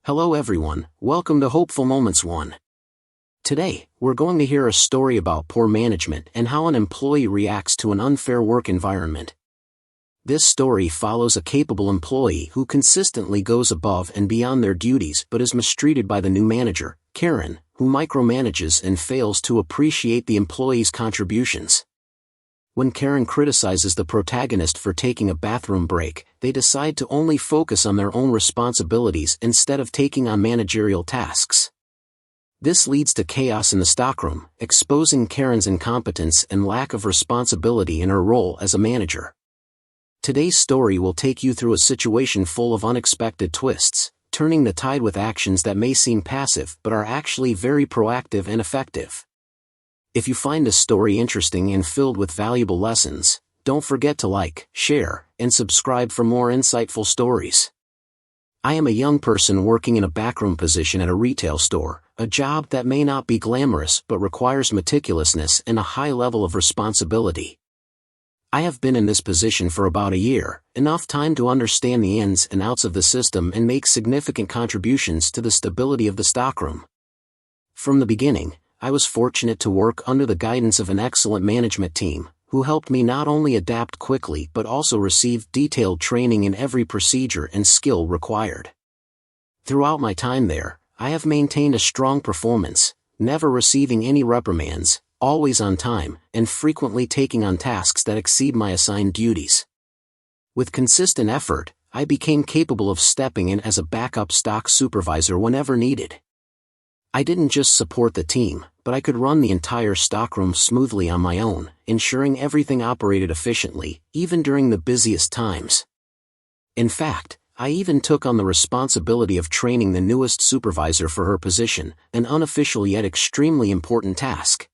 Hello everyone, welcome to Hopeful Moments 1. Today, we're going to hear a story about poor management and how an employee reacts to an unfair work environment. This story follows a capable employee who consistently goes above and beyond their duties but is mistreated by the new manager, Karen, who micromanages and fails to appreciate the employee's contributions. When Karen criticizes the protagonist for taking a bathroom break, they decide to only focus on their own responsibilities instead of taking on managerial tasks. This leads to chaos in the stockroom, exposing Karen's incompetence and lack of responsibility in her role as a manager. Today's story will take you through a situation full of unexpected twists, turning the tide with actions that may seem passive but are actually very proactive and effective. If you find this story interesting and filled with valuable lessons, don't forget to like, share, and subscribe for more insightful stories. I am a young person working in a backroom position at a retail store, a job that may not be glamorous but requires meticulousness and a high level of responsibility. I have been in this position for about a year, enough time to understand the ins and outs of the system and make significant contributions to the stability of the stockroom. From the beginning, I was fortunate to work under the guidance of an excellent management team, who helped me not only adapt quickly but also receive detailed training in every procedure and skill required. Throughout my time there, I have maintained a strong performance, never receiving any reprimands, always on time, and frequently taking on tasks that exceed my assigned duties. With consistent effort, I became capable of stepping in as a backup stock supervisor whenever needed. I didn't just support the team, but I could run the entire stockroom smoothly on my own, ensuring everything operated efficiently, even during the busiest times. In fact, I even took on the responsibility of training the newest supervisor for her position, an unofficial yet extremely important task.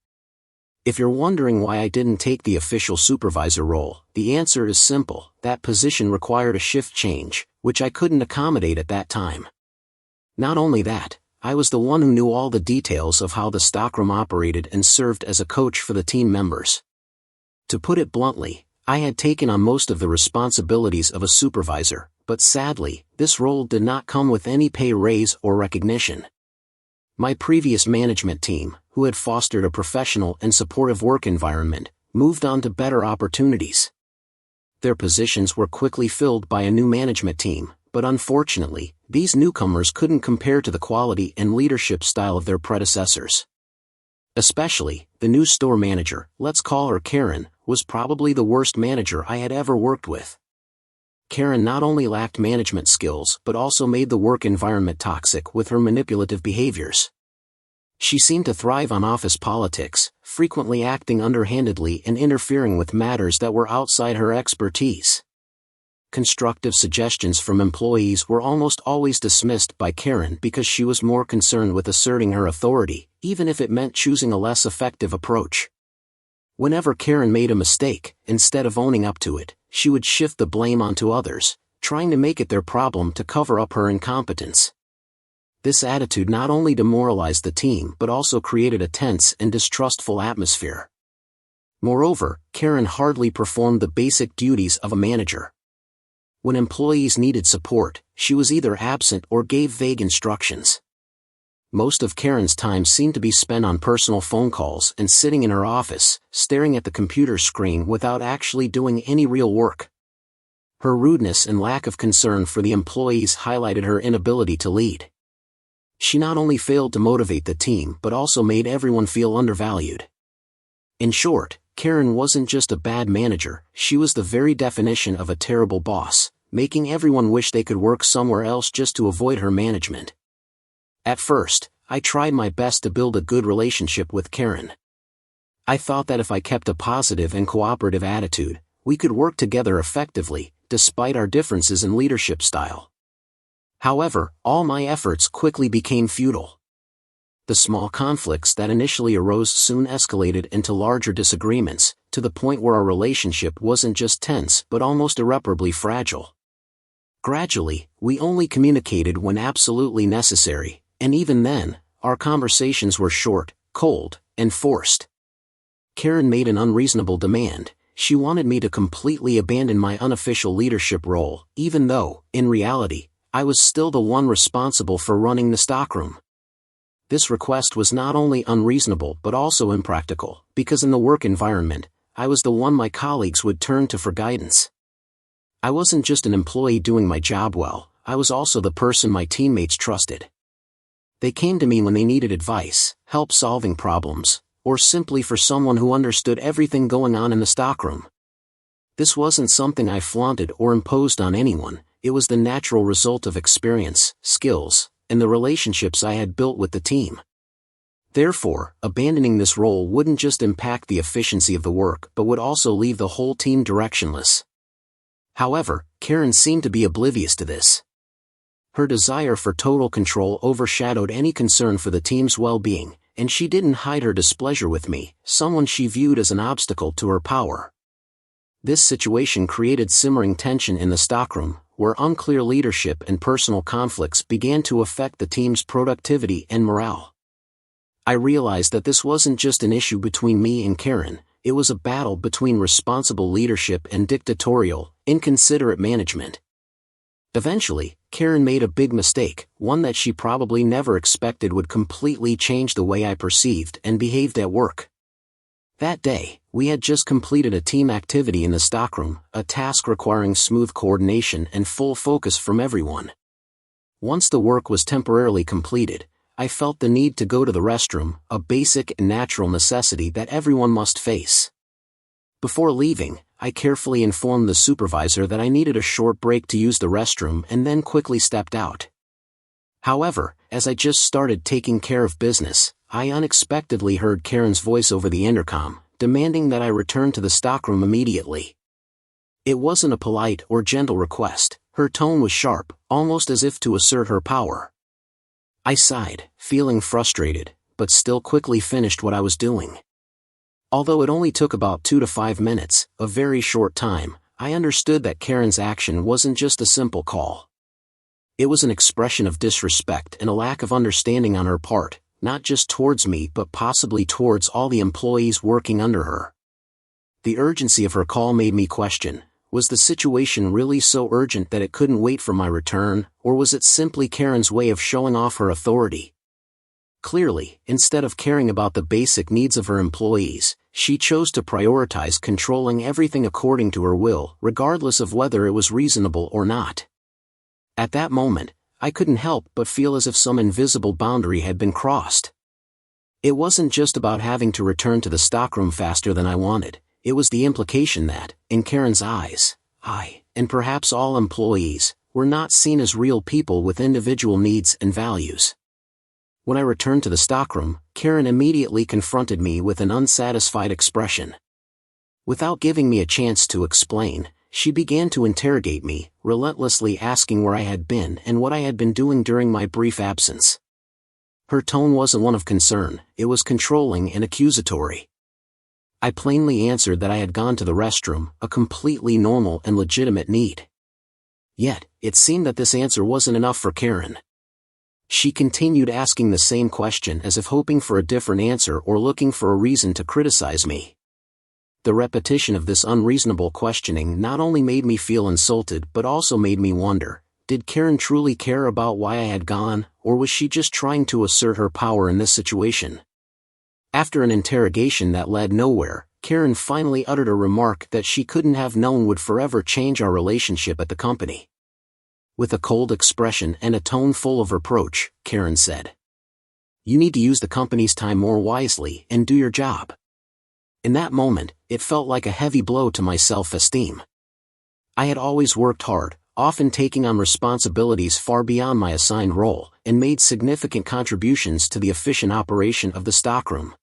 If you're wondering why I didn't take the official supervisor role, the answer is simple: that position required a shift change, which I couldn't accommodate at that time. Not only that, I was the one who knew all the details of how the stockroom operated and served as a coach for the team members. To put it bluntly, I had taken on most of the responsibilities of a supervisor, but sadly, this role did not come with any pay raise or recognition. My previous management team, who had fostered a professional and supportive work environment, moved on to better opportunities. Their positions were quickly filled by a new management team, but unfortunately, these newcomers couldn't compare to the quality and leadership style of their predecessors. Especially, the new store manager, let's call her Karen, was probably the worst manager I had ever worked with. Karen not only lacked management skills but also made the work environment toxic with her manipulative behaviors. She seemed to thrive on office politics, frequently acting underhandedly and interfering with matters that were outside her expertise. Constructive suggestions from employees were almost always dismissed by Karen because she was more concerned with asserting her authority, even if it meant choosing a less effective approach. Whenever Karen made a mistake, instead of owning up to it, she would shift the blame onto others, trying to make it their problem to cover up her incompetence. This attitude not only demoralized the team but also created a tense and distrustful atmosphere. Moreover, Karen hardly performed the basic duties of a manager. When employees needed support, she was either absent or gave vague instructions. Most of Karen's time seemed to be spent on personal phone calls and sitting in her office, staring at the computer screen without actually doing any real work. Her rudeness and lack of concern for the employees highlighted her inability to lead. She not only failed to motivate the team but also made everyone feel undervalued. In short, Karen wasn't just a bad manager, she was the very definition of a terrible boss, making everyone wish they could work somewhere else just to avoid her management. At first, I tried my best to build a good relationship with Karen. I thought that if I kept a positive and cooperative attitude, we could work together effectively, despite our differences in leadership style. However, all my efforts quickly became futile. The small conflicts that initially arose soon escalated into larger disagreements, to the point where our relationship wasn't just tense but almost irreparably fragile. Gradually, we only communicated when absolutely necessary, and even then, our conversations were short, cold, and forced. Karen made an unreasonable demand. She wanted me to completely abandon my unofficial leadership role, even though, in reality, I was still the one responsible for running the stockroom. This request was not only unreasonable but also impractical, because in the work environment, I was the one my colleagues would turn to for guidance. I wasn't just an employee doing my job well, I was also the person my teammates trusted. They came to me when they needed advice, help solving problems, or simply for someone who understood everything going on in the stockroom. This wasn't something I flaunted or imposed on anyone, it was the natural result of experience, skills, and the relationships I had built with the team. Therefore, abandoning this role wouldn't just impact the efficiency of the work but would also leave the whole team directionless. However, Karen seemed to be oblivious to this. Her desire for total control overshadowed any concern for the team's well-being, and she didn't hide her displeasure with me, someone she viewed as an obstacle to her power. This situation created simmering tension in the stockroom, where unclear leadership and personal conflicts began to affect the team's productivity and morale. I realized that this wasn't just an issue between me and Karen, it was a battle between responsible leadership and dictatorial, inconsiderate management. Eventually, Karen made a big mistake, one that she probably never expected would completely change the way I perceived and behaved at work. That day, we had just completed a team activity in the stockroom, a task requiring smooth coordination and full focus from everyone. Once the work was temporarily completed, I felt the need to go to the restroom, a basic and natural necessity that everyone must face. Before leaving, I carefully informed the supervisor that I needed a short break to use the restroom and then quickly stepped out. However, as I just started taking care of business, I unexpectedly heard Karen's voice over the intercom, demanding that I return to the stockroom immediately. It wasn't a polite or gentle request, her tone was sharp, almost as if to assert her power. I sighed, feeling frustrated, but still quickly finished what I was doing. Although it only took about 2 to 5 minutes, a very short time, I understood that Karen's action wasn't just a simple call. It was an expression of disrespect and a lack of understanding on her part, not just towards me but possibly towards all the employees working under her. The urgency of her call made me question, was the situation really so urgent that it couldn't wait for my return, or was it simply Karen's way of showing off her authority? Clearly, instead of caring about the basic needs of her employees, she chose to prioritize controlling everything according to her will, regardless of whether it was reasonable or not. At that moment, I couldn't help but feel as if some invisible boundary had been crossed. It wasn't just about having to return to the stockroom faster than I wanted, it was the implication that, in Karen's eyes, I, and perhaps all employees, were not seen as real people with individual needs and values. When I returned to the stockroom, Karen immediately confronted me with an unsatisfied expression. Without giving me a chance to explain, she began to interrogate me, relentlessly asking where I had been and what I had been doing during my brief absence. Her tone wasn't one of concern, it was controlling and accusatory. I plainly answered that I had gone to the restroom, a completely normal and legitimate need. Yet, it seemed that this answer wasn't enough for Karen. She continued asking the same question as if hoping for a different answer or looking for a reason to criticize me. The repetition of this unreasonable questioning not only made me feel insulted but also made me wonder, did Karen truly care about why I had gone, or was she just trying to assert her power in this situation? After an interrogation that led nowhere, Karen finally uttered a remark that she couldn't have known would forever change our relationship at the company. With a cold expression and a tone full of reproach, Karen said, "You need to use the company's time more wisely and do your job." In that moment, it felt like a heavy blow to my self-esteem. I had always worked hard, often taking on responsibilities far beyond my assigned role, and made significant contributions to the efficient operation of the stockroom.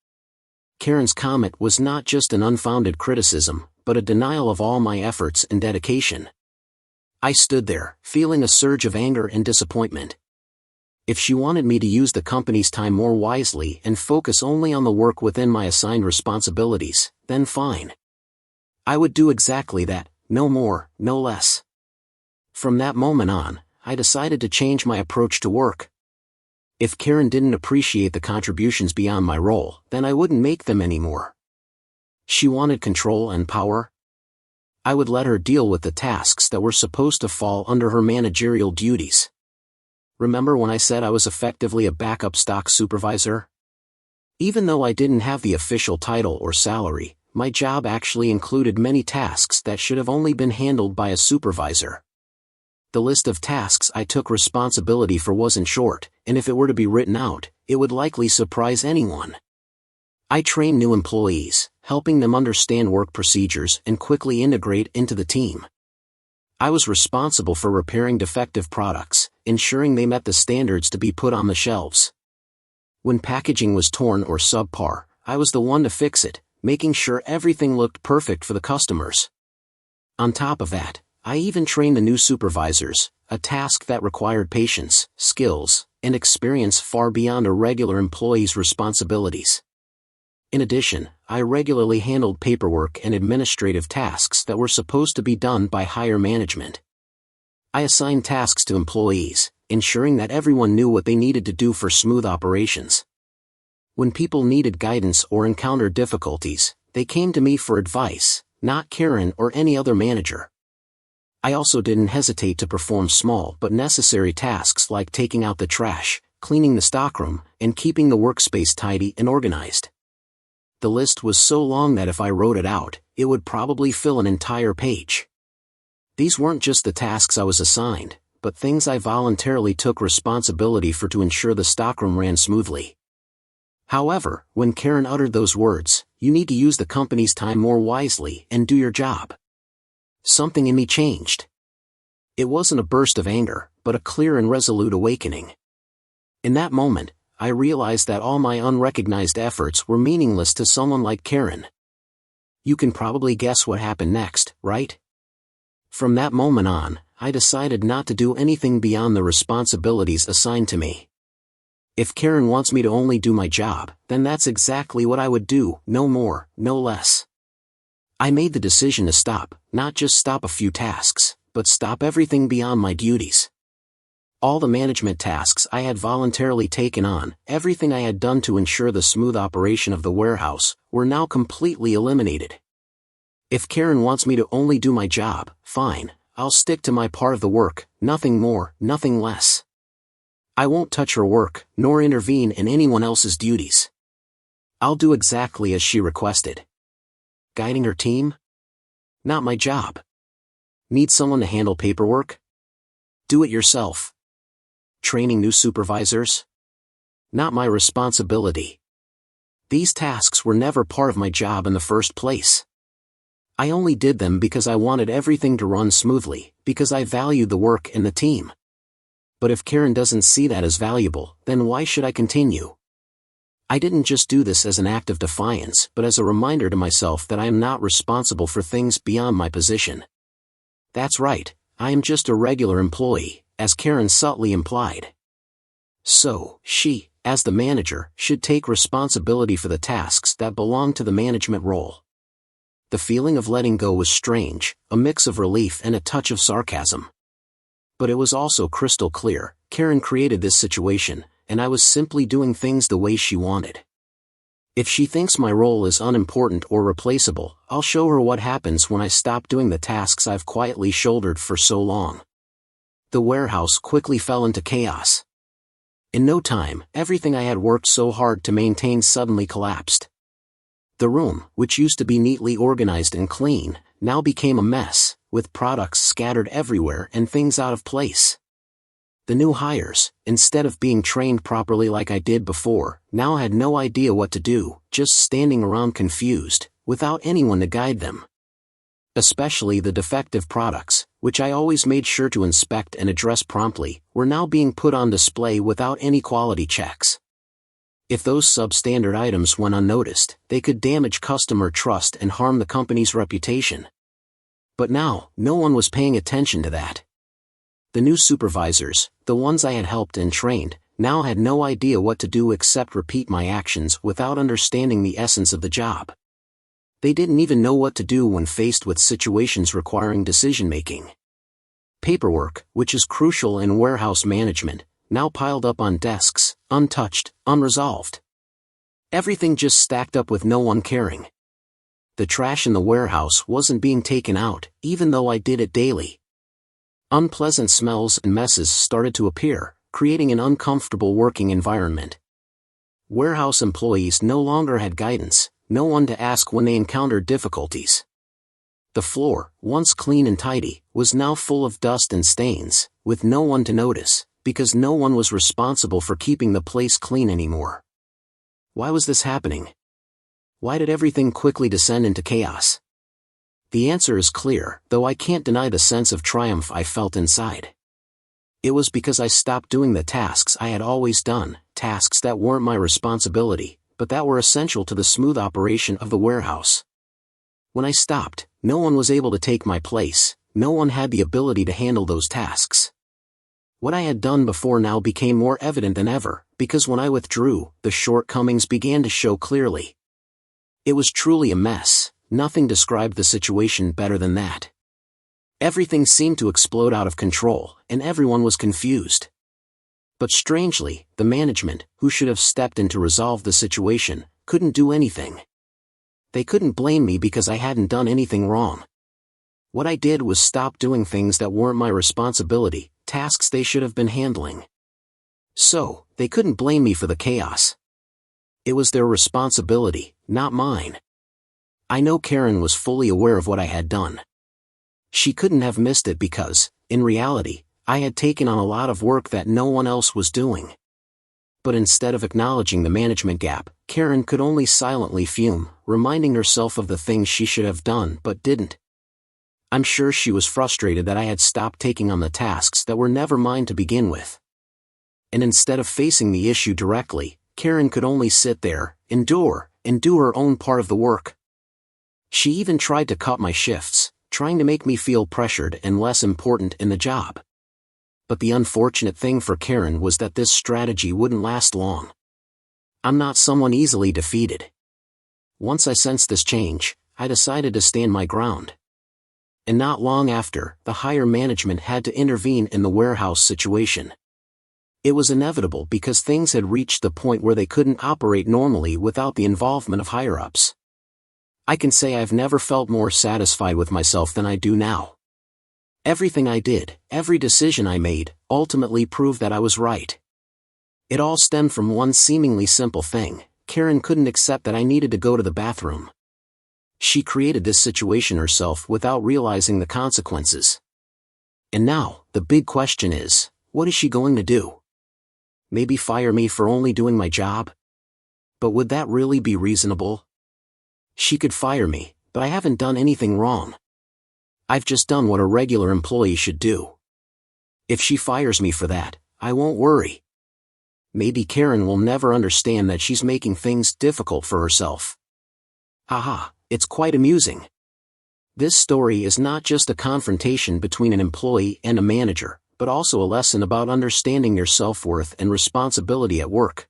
Karen's comment was not just an unfounded criticism, but a denial of all my efforts and dedication. I stood there, feeling a surge of anger and disappointment. If she wanted me to use the company's time more wisely and focus only on the work within my assigned responsibilities, then fine. I would do exactly that, no more, no less. From that moment on, I decided to change my approach to work. If Karen didn't appreciate the contributions beyond my role, then I wouldn't make them anymore. She wanted control and power. I would let her deal with the tasks that were supposed to fall under her managerial duties. Remember when I said I was effectively a backup stock supervisor? Even though I didn't have the official title or salary, my job actually included many tasks that should have only been handled by a supervisor. The list of tasks I took responsibility for wasn't short, and if it were to be written out, it would likely surprise anyone. I trained new employees, helping them understand work procedures and quickly integrate into the team. I was responsible for repairing defective products, ensuring they met the standards to be put on the shelves. When packaging was torn or subpar, I was the one to fix it, making sure everything looked perfect for the customers. On top of that, I even trained the new supervisors, a task that required patience, skills, and experience far beyond a regular employee's responsibilities. In addition, I regularly handled paperwork and administrative tasks that were supposed to be done by higher management. I assigned tasks to employees, ensuring that everyone knew what they needed to do for smooth operations. When people needed guidance or encountered difficulties, they came to me for advice, not Karen or any other manager. I also didn't hesitate to perform small but necessary tasks like taking out the trash, cleaning the stockroom, and keeping the workspace tidy and organized. The list was so long that if I wrote it out, it would probably fill an entire page. These weren't just the tasks I was assigned, but things I voluntarily took responsibility for to ensure the stockroom ran smoothly. However, when Karen uttered those words, "You need to use the company's time more wisely and do your job," something in me changed. It wasn't a burst of anger, but a clear and resolute awakening. In that moment, I realized that all my unrecognized efforts were meaningless to someone like Karen. You can probably guess what happened next, right? From that moment on, I decided not to do anything beyond the responsibilities assigned to me. If Karen wants me to only do my job, then that's exactly what I would do, no more, no less. I made the decision to stop, not just stop a few tasks, but stop everything beyond my duties. All the management tasks I had voluntarily taken on, everything I had done to ensure the smooth operation of the warehouse, were now completely eliminated. If Karen wants me to only do my job, fine, I'll stick to my part of the work, nothing more, nothing less. I won't touch her work, nor intervene in anyone else's duties. I'll do exactly as she requested. Guiding her team? Not my job. Need someone to handle paperwork? Do it yourself. Training new supervisors? Not my responsibility. These tasks were never part of my job in the first place. I only did them because I wanted everything to run smoothly, because I valued the work and the team. But if Karen doesn't see that as valuable, then why should I continue? I didn't just do this as an act of defiance, but as a reminder to myself that I am not responsible for things beyond my position. That's right, I am just a regular employee, as Karen subtly implied. So, she, as the manager, should take responsibility for the tasks that belong to the management role. The feeling of letting go was strange, a mix of relief and a touch of sarcasm. But it was also crystal clear, Karen created this situation, and I was simply doing things the way she wanted. If she thinks my role is unimportant or replaceable, I'll show her what happens when I stop doing the tasks I've quietly shouldered for so long. The warehouse quickly fell into chaos. In no time, everything I had worked so hard to maintain suddenly collapsed. The room, which used to be neatly organized and clean, now became a mess, with products scattered everywhere and things out of place. The new hires, instead of being trained properly like I did before, now had no idea what to do, just standing around confused, without anyone to guide them. Especially the defective products, which I always made sure to inspect and address promptly, were now being put on display without any quality checks. If those substandard items went unnoticed, they could damage customer trust and harm the company's reputation. But now, no one was paying attention to that. The new supervisors, the ones I had helped and trained, now had no idea what to do except repeat my actions without understanding the essence of the job. They didn't even know what to do when faced with situations requiring decision-making. Paperwork, which is crucial in warehouse management, now piled up on desks, untouched, unresolved. Everything just stacked up with no one caring. The trash in the warehouse wasn't being taken out, even though I did it daily. Unpleasant smells and messes started to appear, creating an uncomfortable working environment. Warehouse employees no longer had guidance, no one to ask when they encountered difficulties. The floor, once clean and tidy, was now full of dust and stains, with no one to notice, because no one was responsible for keeping the place clean anymore. Why was this happening? Why did everything quickly descend into chaos? The answer is clear, though I can't deny the sense of triumph I felt inside. It was because I stopped doing the tasks I had always done, tasks that weren't my responsibility, but that were essential to the smooth operation of the warehouse. When I stopped, no one was able to take my place, no one had the ability to handle those tasks. What I had done before now became more evident than ever, because when I withdrew, the shortcomings began to show clearly. It was truly a mess, nothing described the situation better than that. Everything seemed to explode out of control, and everyone was confused. But strangely, the management, who should have stepped in to resolve the situation, couldn't do anything. They couldn't blame me because I hadn't done anything wrong. What I did was stop doing things that weren't my responsibility, tasks they should have been handling. So, they couldn't blame me for the chaos. It was their responsibility, not mine. I know Karen was fully aware of what I had done. She couldn't have missed it because, in reality, I had taken on a lot of work that no one else was doing. But instead of acknowledging the management gap, Karen could only silently fume, reminding herself of the things she should have done but didn't. I'm sure she was frustrated that I had stopped taking on the tasks that were never mine to begin with. And instead of facing the issue directly, Karen could only sit there, endure, and do her own part of the work. She even tried to cut my shifts, trying to make me feel pressured and less important in the job. But the unfortunate thing for Karen was that this strategy wouldn't last long. I'm not someone easily defeated. Once I sensed this change, I decided to stand my ground. And not long after, the higher management had to intervene in the warehouse situation. It was inevitable because things had reached the point where they couldn't operate normally without the involvement of higher-ups. I can say I've never felt more satisfied with myself than I do now. Everything I did, every decision I made, ultimately proved that I was right. It all stemmed from one seemingly simple thing: Karen couldn't accept that I needed to go to the bathroom. She created this situation herself without realizing the consequences. And now, the big question is, what is she going to do? Maybe fire me for only doing my job? But would that really be reasonable? She could fire me, but I haven't done anything wrong. I've just done what a regular employee should do. If she fires me for that, I won't worry. Maybe Karen will never understand that she's making things difficult for herself. Haha, it's quite amusing. This story is not just a confrontation between an employee and a manager, but also a lesson about understanding your self-worth and responsibility at work.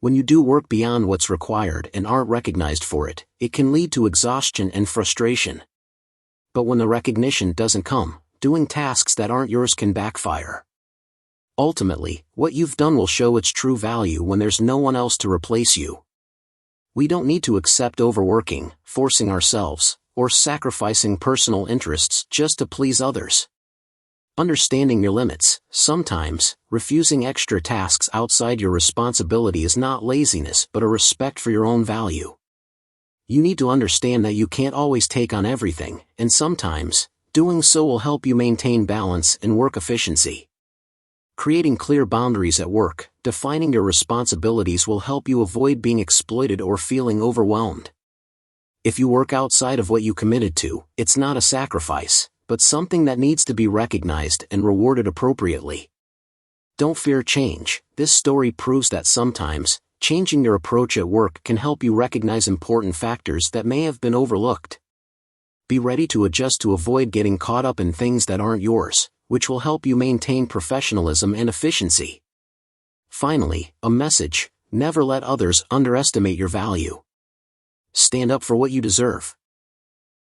When you do work beyond what's required and aren't recognized for it, it can lead to exhaustion and frustration. But when the recognition doesn't come, doing tasks that aren't yours can backfire. Ultimately, what you've done will show its true value when there's no one else to replace you. We don't need to accept overworking, forcing ourselves, or sacrificing personal interests just to please others. Understanding your limits, sometimes, refusing extra tasks outside your responsibility is not laziness but a respect for your own value. You need to understand that you can't always take on everything, and sometimes, doing so will help you maintain balance and work efficiency. Creating clear boundaries at work, defining your responsibilities will help you avoid being exploited or feeling overwhelmed. If you work outside of what you committed to, it's not a sacrifice, but something that needs to be recognized and rewarded appropriately. Don't fear change. This story proves that sometimes, changing your approach at work can help you recognize important factors that may have been overlooked. Be ready to adjust to avoid getting caught up in things that aren't yours, which will help you maintain professionalism and efficiency. Finally, a message: never let others underestimate your value. Stand up for what you deserve.